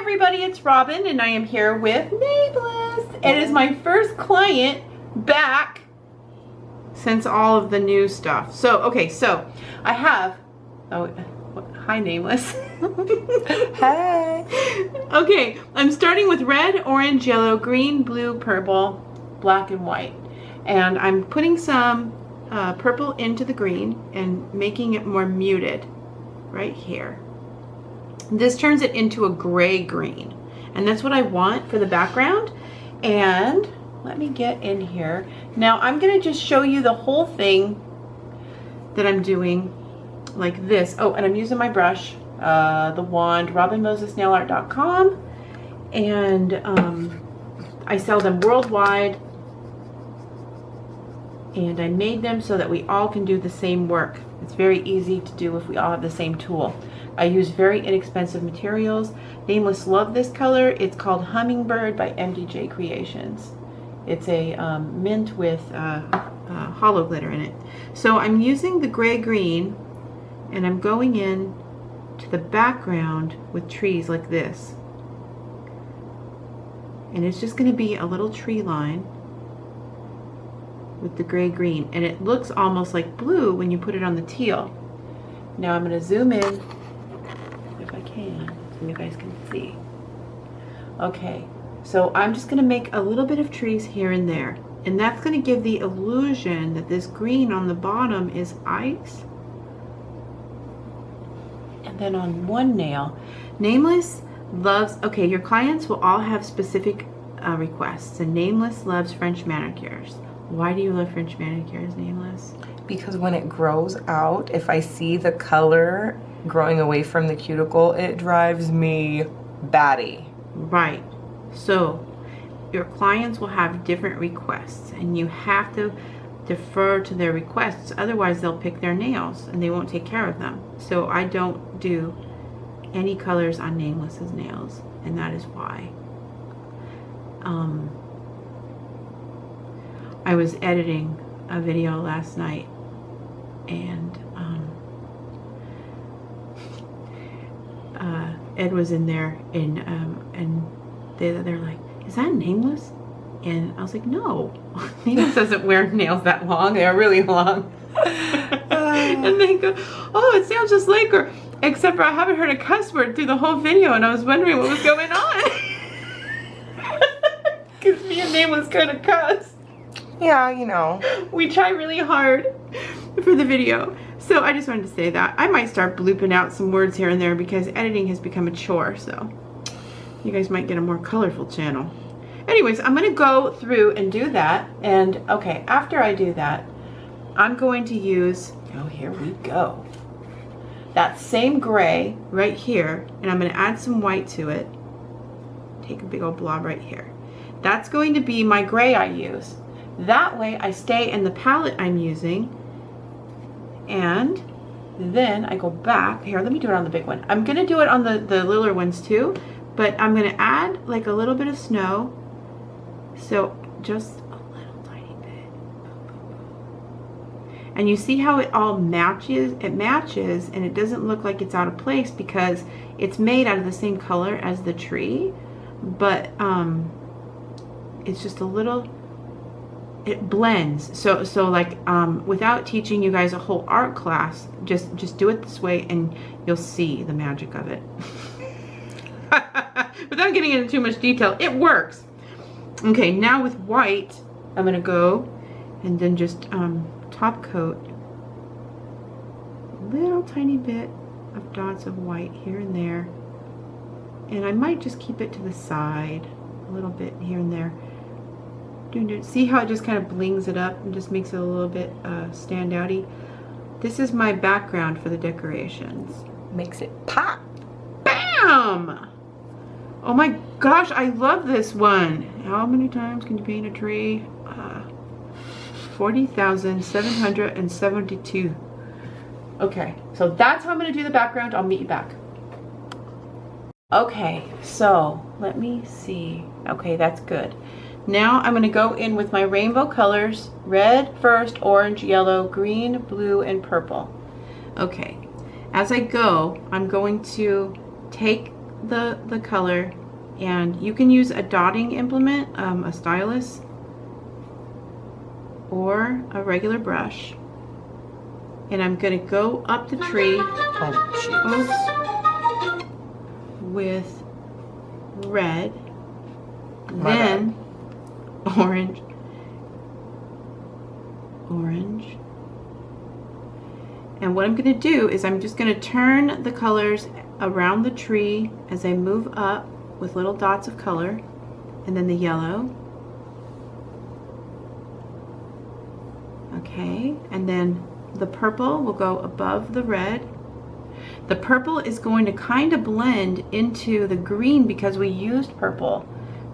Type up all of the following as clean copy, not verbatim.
everybody, it's Robin and I am here with N.A.W. It is my first client back since all of the new stuff. So, okay, so I have, hi N.A.W. Hey. Okay, I'm starting with red, orange, yellow, green, blue, purple, black, and white. And I'm putting some purple into the green and making it more muted right here. This turns it into a gray green, and that's what I want for the background. And let me get in here. Now I'm gonna just show you the whole thing that I'm doing like this. Oh, and I'm using my brush, the wand, robinmosesnailart.com, and I sell them worldwide, and I made them so that we all can do the same work. It's very easy to do if we all have the same tool. I use very inexpensive materials. N.A.W. love this color. It's called Hummingbird by MDJ Creations. It's a mint with hollow glitter in it. So I'm using the gray green and I'm going in to the background with trees like this. And it's just going to be a little tree line with the gray green, and it looks almost like blue when you put it on the teal. Now I'm going to zoom in if I can so you guys can see. Okay, so I'm just going to make a little bit of trees here and there, and that's going to give the illusion that this green on the bottom is ice. And then on one nail, N.A.W. loves, okay, your clients will all have specific requests, and N.A.W. loves French manicures. Why do you love French manicures, N.A.W.? Because when it grows out, if I see the color growing away from the cuticle, it drives me batty. Right. So your clients will have different requests, and you have to defer to their requests. Otherwise, they'll pick their nails, and they won't take care of them. So I don't do any colors on N.A.W.'s nails, and that is why. I was editing a video last night, and Ed was in there, and they're like, "Is that N.A.W.?" And I was like, "No, N.A.W. doesn't wear nails that long. They are really long." And they go, "Oh, it sounds just like her, except for I haven't heard a cuss word through the whole video," and I was wondering what was going on. Because me and N.A.W. gonna cuss. Yeah, you know. We try really hard for the video. So I just wanted to say that. I might start blooping out some words here and there because editing has become a chore, so you guys might get a more colorful channel. Anyways, I'm going to go through and do that. And okay, after I do that, I'm going to use, oh, here we go, that same gray right here, and I'm going to add some white to it. Take a big old blob right here. That's going to be my gray I use. That way I stay in the palette I'm using, and then I go back. Here, let me do it on the big one. I'm going to do it on the littler ones too, but I'm going to add like a little bit of snow. So just a little tiny bit. And you see how it all matches? It matches, and it doesn't look like it's out of place because it's made out of the same color as the tree, but it's just a little, it blends. So like without teaching you guys a whole art class, just do it this way and you'll see the magic of it. Without getting into too much detail, it works. Okay, now with white, I'm gonna go and then just top coat a little tiny bit of dots of white here and there, and I might just keep it to the side a little bit here and there. See how it just kind of blings it up and just makes it a little bit stand outy? This is my background for the decorations. Makes it pop. Bam! Oh my gosh, I love this one. How many times can you paint a tree? 40,772. Okay, so that's how I'm going to do the background. I'll meet you back. Okay, so let me see. Okay, that's good. Now I'm going to go in with my rainbow colors, red first, orange, yellow, green, blue, and purple. Okay, as I go, I'm going to take the color, and you can use a dotting implement, a stylus, or a regular brush. And I'm gonna go up the tree with red, then orange, and what I'm gonna do is I'm just gonna turn the colors around the tree as I move up with little dots of color, and then the yellow. Okay, and then the purple will go above the red. The purple is going to kind of blend into the green because we used purple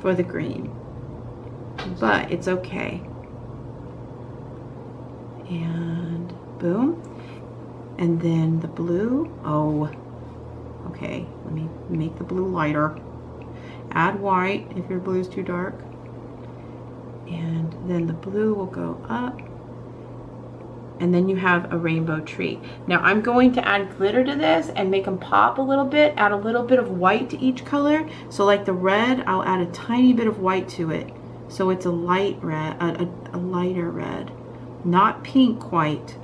for the green, but it's okay. And boom. And then the blue, oh, okay, let me make the blue lighter. Add white if your blue is too dark. And then the blue will go up. And then you have a rainbow tree. Now I'm going to add glitter to this and make them pop a little bit, add a little bit of white to each color. So like the red, I'll add a tiny bit of white to it. So it's a light red, a lighter red. Not pink quite,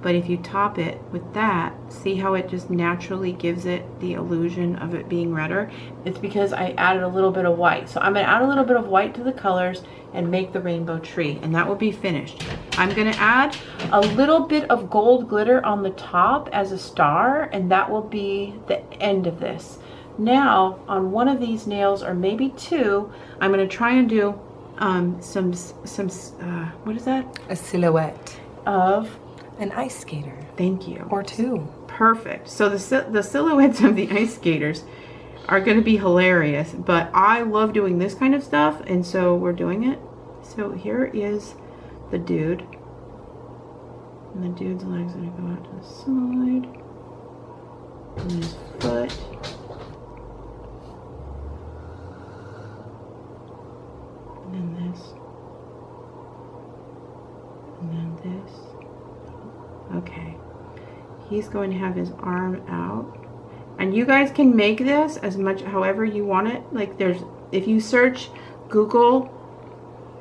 but if you top it with that, see how it just naturally gives it the illusion of it being redder? It's because I added a little bit of white. So I'm gonna add a little bit of white to the colors and make the rainbow tree, and that will be finished. I'm gonna add a little bit of gold glitter on the top as a star, and that will be the end of this. Now, on one of these nails, or maybe two, I'm gonna try and do what is that? A silhouette Of an ice skater. Thank you. Or two. Perfect. So the silhouettes of the ice skaters are going to be hilarious, but I love doing this kind of stuff, and so we're doing it. So here is the dude, and the dude's legs are going to go out to the side, and his foot, and then this, and then this. Okay, he's going to have his arm out, and you guys can make this as much however you want it. Like if you search Google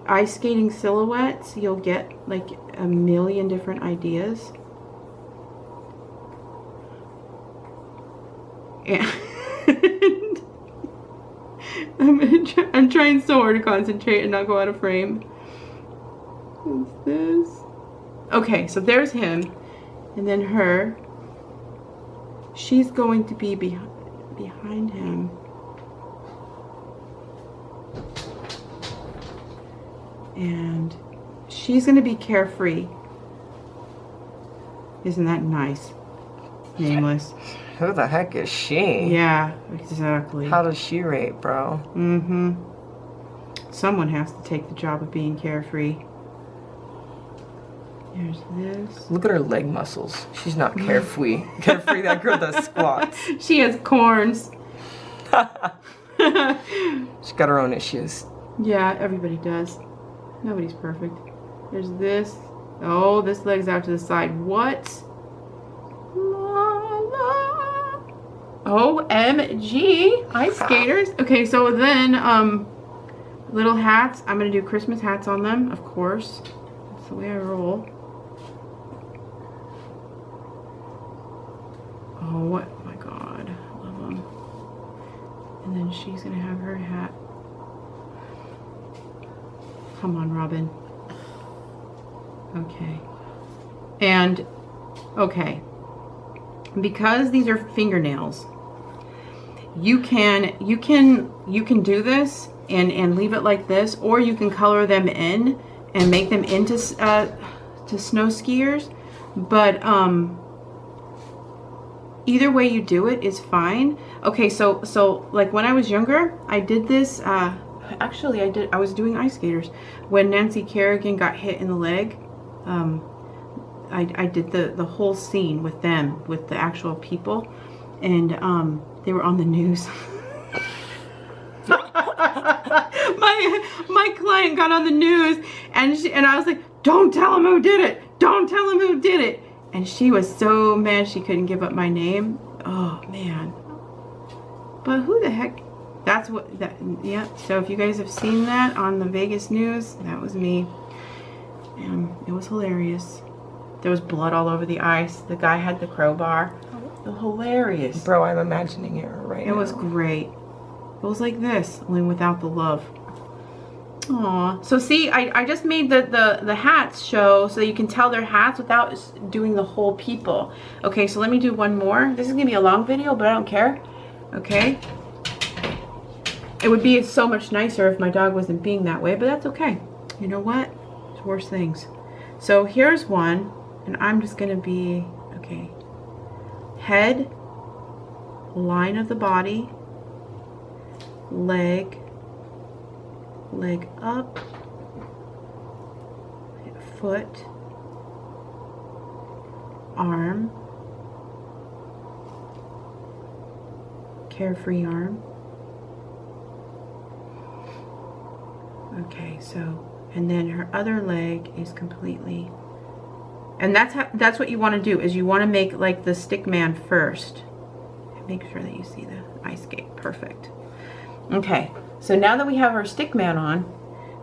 ice skating silhouettes, you'll get like a million different ideas. And I'm trying so hard to concentrate and not go out of frame. What's this? Okay, so there's him. And then her, she's going to be behind him. And she's going to be carefree. Isn't that nice? Nameless. Who the heck is she? Yeah, exactly. How does she rate, bro? Mm-hmm. Someone has to take the job of being carefree. There's this. Look at her leg muscles. She's not carefree. Carefree, that girl does squats. She has corns. She's got her own issues. Yeah, everybody does. Nobody's perfect. There's this. Oh, this leg's out to the side. What? La, la. OMG. Ice skaters. Okay, so then, little hats. I'm going to do Christmas hats on them, of course. That's the way I roll. Oh my God, I love them. And then she's gonna have her hat. Come on, Robin. Okay. And, okay. Because these are fingernails, you can do this and leave it like this, or you can color them in and make them into to snow skiers. But either way you do it is fine. Okay, so like when I was younger, I did this. Actually, I was doing ice skaters when Nancy Kerrigan got hit in the leg. I did the whole scene with them, with the actual people, and they were on the news. my client got on the news, and I was like, don't tell him who did it. Don't tell him who did it. And she was so mad she couldn't give up my name. Oh man. But who the heck? That's what that. Yeah. So if you guys have seen that on the Vegas news, that was me. And it was hilarious. There was blood all over the ice. The guy had the crowbar. It was hilarious. Bro, I'm imagining it right now. It was great. It was like this, only without the love. Aw. So see, I just made the hats show so that you can tell they're hats without doing the whole people. Okay, so let me do one more. This is going to be a long video, but I don't care. Okay? It would be so much nicer if my dog wasn't being that way, but that's okay. You know what? There's worse things. So here's one, and I'm just going to be, okay, head, line of the body, leg up, foot, arm, carefree arm. Okay, so, and then her other leg is completely, and that's what you want to do, is you want to make like the stick man first. Make sure that you see the ice skate. Perfect. Okay, so now that we have our stick man on,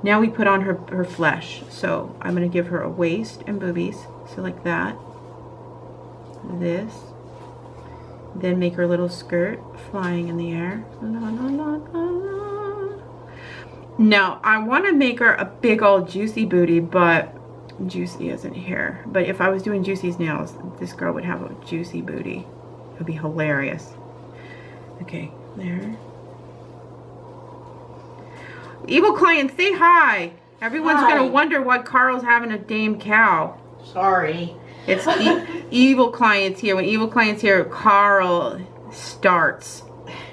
now we put on her flesh. So I'm going to give her a waist and boobies. So like that. This. Then make her little skirt flying in the air. La, la, la, la, la. Now, I want to make her a big old Juicy booty, but Juicy isn't here. But if I was doing Juicy's nails, this girl would have a Juicy booty. It would be hilarious. Okay, there. Evil client, say hi. Everyone's Hi. gonna wonder why Carl's having a dame cow. Sorry. It's evil clients here. When evil clients here, Carl starts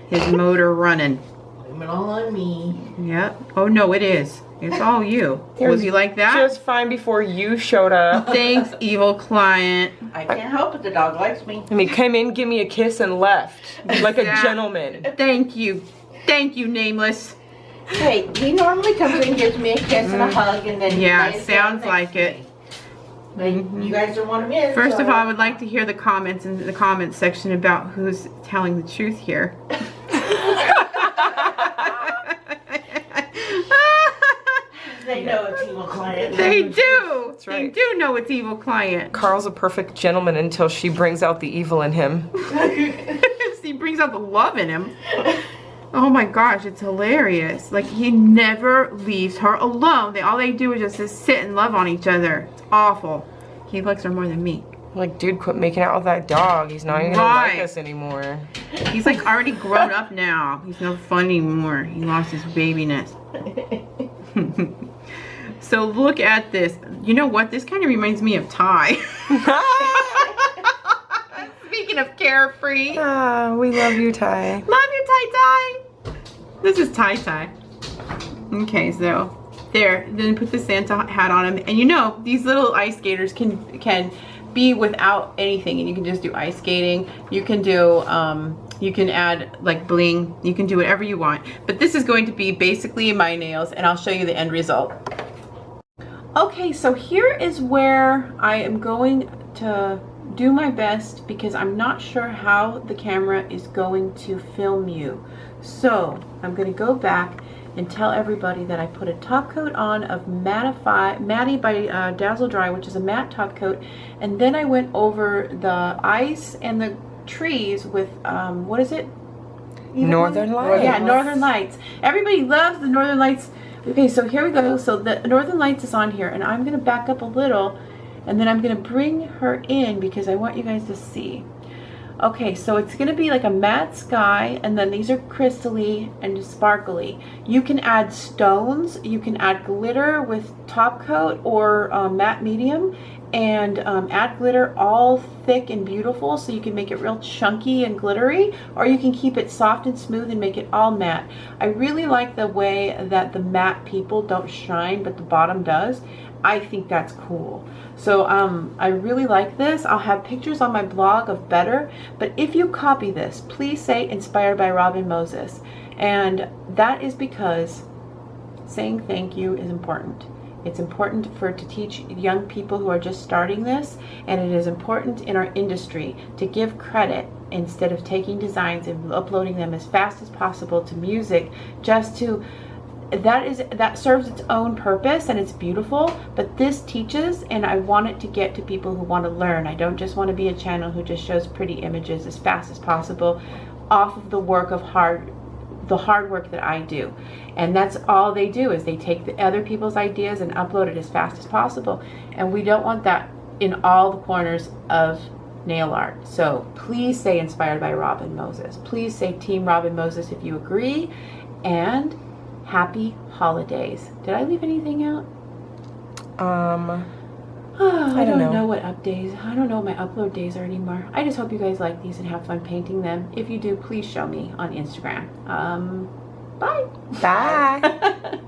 his motor running. Blame it all on me. Yep. Oh no, it is. It's all you. Was he like that? Just fine before you showed up. Thanks, evil client. I can't help it. The dog likes me. I mean, came in, give me a kiss, and left like a Exact- gentleman. Thank you. Thank you, nameless. Hey, he normally comes in, gives me a kiss and a hug, and then Yeah, he lays sounds down like next it. to me. But you guys don't want him in. First so of all, I would like to hear the comments in the comments section about who's telling the truth here. they know it's evil client. They do. That's right. They do know it's evil client. Carl's a perfect gentleman until she brings out the evil in him. He brings out the love in him. Oh my gosh, it's hilarious. Like, he never leaves her alone. All they do is just sit and love on each other. It's awful. He likes her more than me. Like, dude, quit making out with that dog. He's not even gonna like us anymore. He's like already grown up now. He's no fun anymore. He lost his babyness. So look at this. You know what? This kind of reminds me of Ty. Speaking of carefree. Ah, we love you, Ty. Love you, Ty Ty. This is Ty Ty. Okay, so there. Then put the Santa hat on him, and you know these little ice skaters can be without anything, and you can just do ice skating. You can do you can add like bling. You can do whatever you want. But this is going to be basically my nails, and I'll show you the end result. Okay, so here is where I am going to do my best because I'm not sure how the camera is going to film you. So I'm going to go back and tell everybody that I put a top coat on of Matty by Dazzle Dry, which is a matte top coat, and then I went over the ice and the trees with what is it? Northern Lights. Yeah, Northern Lights. Everybody loves the Northern Lights. Okay, so here we go. So the Northern Lights is on here, and I'm going to back up a little, and then I'm going to bring her in because I want you guys to see. Okay, so it's going to be like a matte sky, and then these are crystally and sparkly. You can add stones, you can add glitter with top coat or matte medium, and add glitter all thick and beautiful so you can make it real chunky and glittery, or you can keep it soft and smooth and make it all matte. I really like the way that the matte people don't shine but the bottom does. I think that's cool. So I really like this. I'll have pictures on my blog of better, but if you copy this, please say inspired by Robin Moses. And that is because saying thank you is important. It's important to teach young people who are just starting this, and it is important in our industry to give credit instead of taking designs and uploading them as fast as possible to music, just to, that serves its own purpose and it's beautiful, but this teaches, and I want it to get to people who want to learn. I don't just want to be a channel who just shows pretty images as fast as possible off of the work of the hard work that I do. And that's all they do, is they take the other people's ideas and upload it as fast as possible. And we don't want that in all the corners of nail art. So please say inspired by Robin Moses. Please say Team Robin Moses if you agree. And happy holidays. Did I leave anything out? I don't know what updates. I don't know what my upload days are anymore. I just hope you guys like these and have fun painting them. If you do, please show me on Instagram. Bye. Bye.